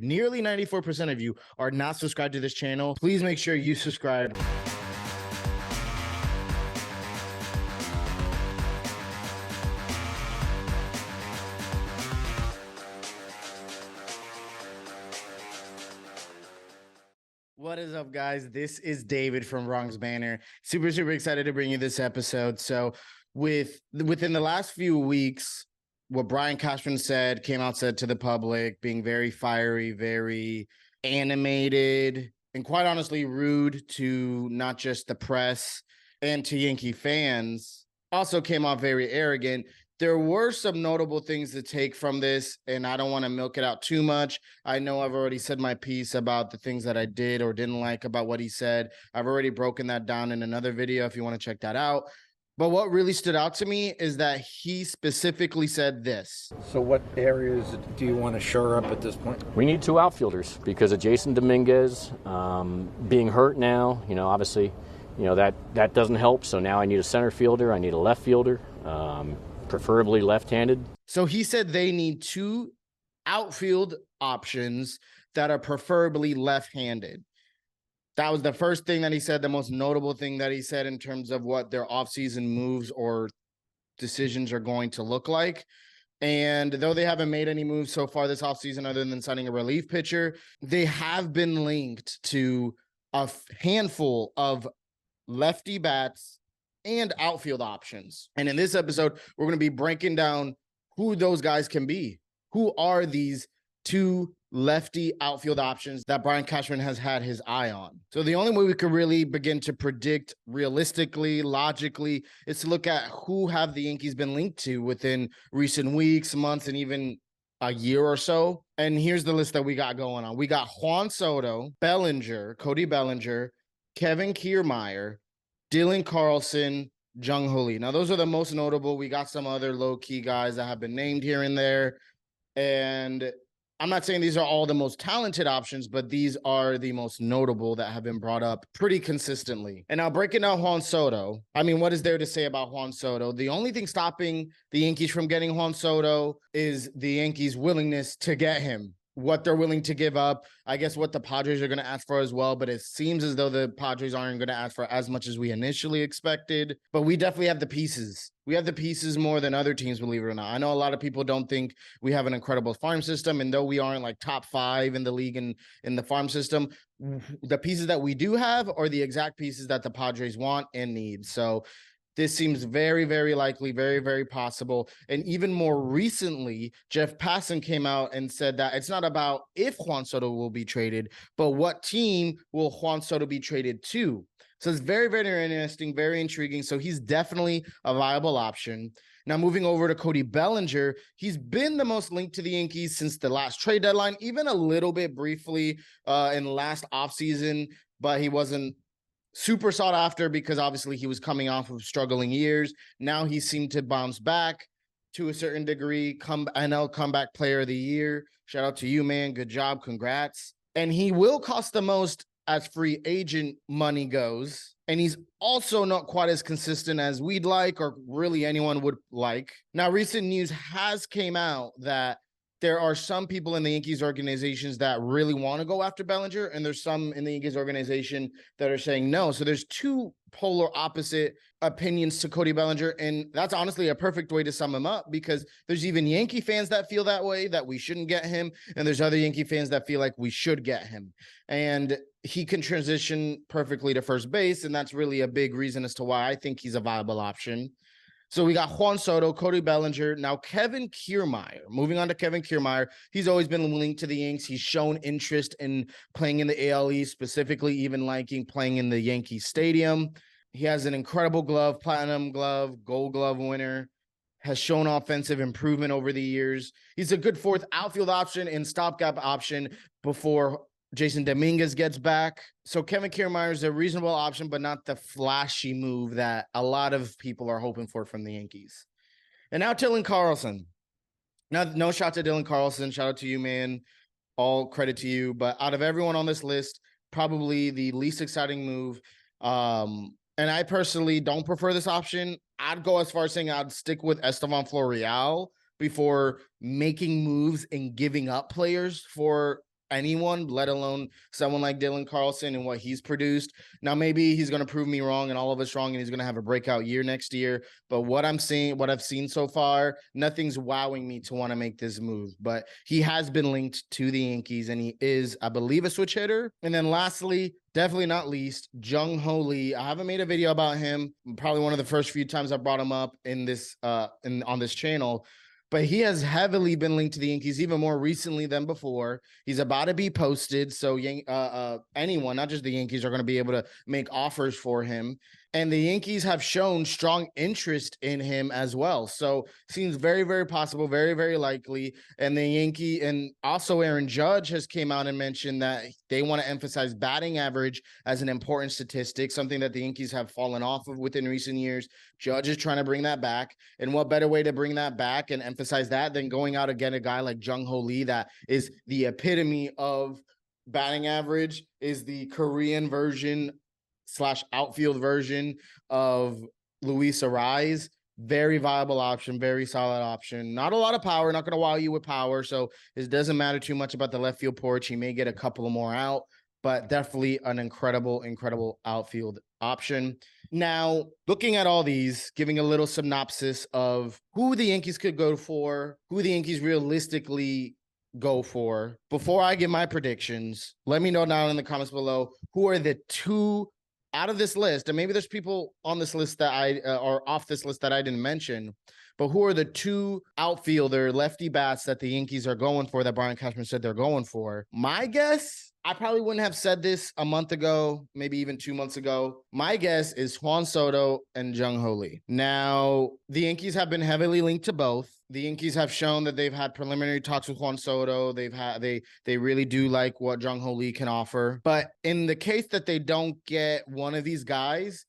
Nearly 94% of you are not subscribed to this channel. Please make sure you subscribe. What is up, guys? This is David from Bronx Banter. Super excited to bring you this episode. So within the last few weeks, what Brian Cashman said to the public, being very fiery, very animated, and quite honestly rude to not just the press and to Yankee fans, also came off very arrogant. There were some notable things to take from this, and I don't want to milk it out too much. I know I've already said my piece about the things that I did or didn't like about what he said. I've already broken that down in another video if you want to check that out. But what really stood out to me is that he specifically said this. So what areas do you want to shore up at this point? We need two outfielders because of Jason Dominguez being hurt now. Obviously, that doesn't help. So now I need a center fielder. I need a left fielder. Preferably left-handed. So he said they need two outfield options that are preferably left-handed. That was the first thing that he said, the most notable thing that he said in terms of what their offseason moves or decisions are going to look like. And though they haven't made any moves so far this offseason other than signing a relief pitcher, they have been linked to a handful of lefty bats and outfield options. And in this episode, we're going to be breaking down who those guys can be. Who are these two lefty outfield options that Brian Cashman has had his eye on? So the only way we could really begin to predict realistically, logically, is to look at who have the Yankees been linked to within recent weeks, months, and even a year or so. And here's the list that we got going on. We got Juan Soto, Bellinger, Cody Bellinger, Kevin Kiermaier, Dylan Carlson, Jung Hoo Lee. Now, those are the most notable. We got some other low-key guys that have been named here and there. And I'm not saying these are all the most talented options, but these are the most notable that have been brought up pretty consistently. And now breaking down Juan Soto, I mean, what is there to say about Juan Soto? The only thing stopping the Yankees from getting Juan Soto is the Yankees' willingness to get him. What they're willing to give up, I guess what the Padres are going to ask for as well, but it seems as though the Padres aren't going to ask for as much as we initially expected, but we definitely have the pieces. We have the pieces more than other teams, believe it or not. I know a lot of people don't think we have an incredible farm system, and though we aren't like top 5 in the league in the farm system, the pieces that we do have are the exact pieces that the Padres want and need. So this seems very likely, very possible. And even more recently, Jeff Passan came out and said that it's not about if Juan Soto will be traded, but what team will Juan Soto be traded to. So it's very interesting, very intriguing. So he's definitely a viable option. Now, moving over to Cody Bellinger, he's been the most linked to the Yankees since the last trade deadline, even a little bit briefly in the last offseason, but he wasn't super sought after because obviously he was coming off of struggling years. Now he seemed to bounce back to a certain degree. NL Comeback Player of the Year. Shout out to you, man. Good job. Congrats. And he will cost the most as free agent money goes. And he's also not quite as consistent as we'd like or really anyone would like. Now, recent news has came out that there are some people in the Yankees organizations that really want to go after Bellinger, and there's some in the Yankees organization that are saying no. So there's two polar opposite opinions to Cody Bellinger, and that's honestly a perfect way to sum him up because there's even Yankee fans that feel that way, that we shouldn't get him, and there's other Yankee fans that feel like we should get him. And he can transition perfectly to first base, and that's really a big reason as to why I think he's a viable option. So we got Juan Soto, Cody Bellinger, now Kevin Kiermaier. Moving on to Kevin Kiermaier, he's always been linked to the Yanks. He's shown interest in playing in the AL East, specifically even liking playing in the Yankee Stadium. He has an incredible glove, platinum glove, gold glove winner, has shown offensive improvement over the years. He's a good fourth outfield option and stopgap option before Jason Dominguez gets back. So Kevin Kiermaier is a reasonable option, but not the flashy move that a lot of people are hoping for from the Yankees. And now Dylan Carlson. Now, no shot to Dylan Carlson. Shout out to you, man. All credit to you. But out of everyone on this list, probably the least exciting move. And I personally don't prefer this option. I'd go as far as saying I'd stick with Estevan Florial before making moves and giving up players for anyone, let alone someone like Dylan Carlson and what he's produced. Now, maybe he's going to prove me wrong and all of us wrong, and he's going to have a breakout year next year. But what I've seen so far, nothing's wowing me to want to make this move. But he has been linked to the Yankees, and he is, I believe, a switch hitter. And then lastly, definitely not least, Jung Hoo Lee. I haven't made a video about him. Probably one of the first few times I brought him up in this on this channel. But he has heavily been linked to the Yankees even more recently than before. He's about to be posted, so anyone, not just the Yankees, are going to be able to make offers for him. And the Yankees have shown strong interest in him as well. So seems very, very possible, very, very likely. And the Yankee and also Aaron Judge has came out and mentioned that they want to emphasize batting average as an important statistic, something that the Yankees have fallen off of within recent years. Judge is trying to bring that back. And what better way to bring that back and emphasize that than going out again a guy like Jung Hoo Lee that is the epitome of batting average, is the Korean version / outfield version of Luis Ariz. Very viable option, very solid option. Not a lot of power, not going to wow you with power. So it doesn't matter too much about the left field porch. He may get a couple more out, but definitely an incredible outfield option. Now, looking at all these, giving a little synopsis of who the Yankees could go for, who the Yankees realistically go for. Before I give my predictions, let me know down in the comments below who are the two out of this list, and maybe there's people on this list that or off this list that I didn't mention, but who are the two outfielder lefty bats that the Yankees are going for that Brian Cashman said they're going for? My guess, I probably wouldn't have said this a month ago, maybe even 2 months ago. My guess is Juan Soto and Jung Hoo Lee. Now, the Yankees have been heavily linked to both. The Yankees have shown that they've had preliminary talks with Juan Soto. They really do like what Jung Hoo Lee can offer. But in the case that they don't get one of these guys,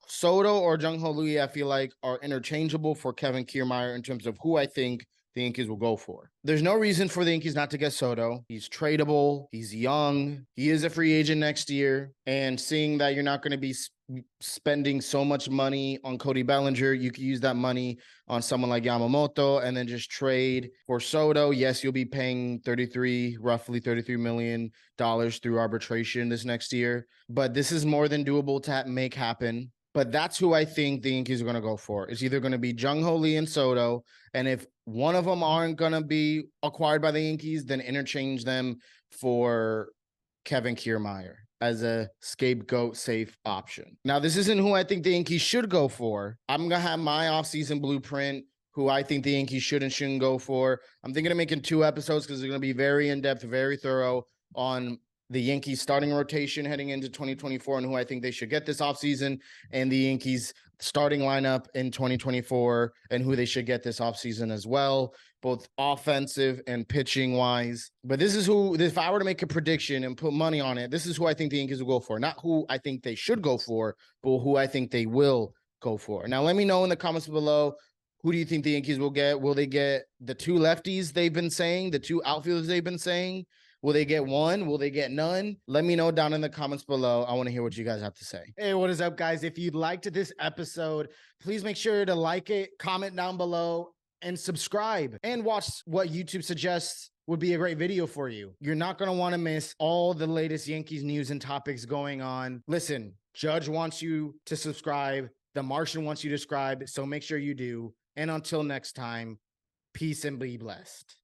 Soto or Jung Hoo Lee, I feel like, are interchangeable for Kevin Kiermaier in terms of who I think the Yankees will go for. There's no reason for the Yankees not to get Soto. He's tradable. He's young. He is a free agent next year. And seeing that you're not going to be spending so much money on Cody Bellinger, you could use that money on someone like Yamamoto and then just trade for Soto. Yes, you'll be paying roughly $33 million through arbitration this next year. But this is more than doable to make happen. But that's who I think the Yankees are going to go for. It's either going to be Jung Hoo Lee and Soto. And if one of them aren't going to be acquired by the Yankees, then interchange them for Kevin Kiermaier as a scapegoat safe option. Now, this isn't who I think the Yankees should go for. I'm going to have my offseason blueprint, who I think the Yankees should and shouldn't go for. I'm thinking of making 2 episodes because they're going to be very in-depth, very thorough on the Yankees starting rotation heading into 2024 and who I think they should get this offseason, and the Yankees starting lineup in 2024 and who they should get this offseason as well, both offensive and pitching wise. But this is who, if I were to make a prediction and put money on it, this is who I think the Yankees will go for. Not who I think they should go for, but who I think they will go for. Now, let me know in the comments below, who do you think the Yankees will get? Will they get the 2 lefties they've been saying, the 2 outfielders they've been saying? Will they get one? Will they get none? Let me know down in the comments below. I want to hear what you guys have to say. Hey, what is up, guys? If you liked this episode, please make sure to like it, comment down below, and subscribe. And watch what YouTube suggests would be a great video for you. You're not going to want to miss all the latest Yankees news and topics going on. Listen, Judge wants you to subscribe. The Martian wants you to subscribe, so make sure you do. And until next time, peace and be blessed.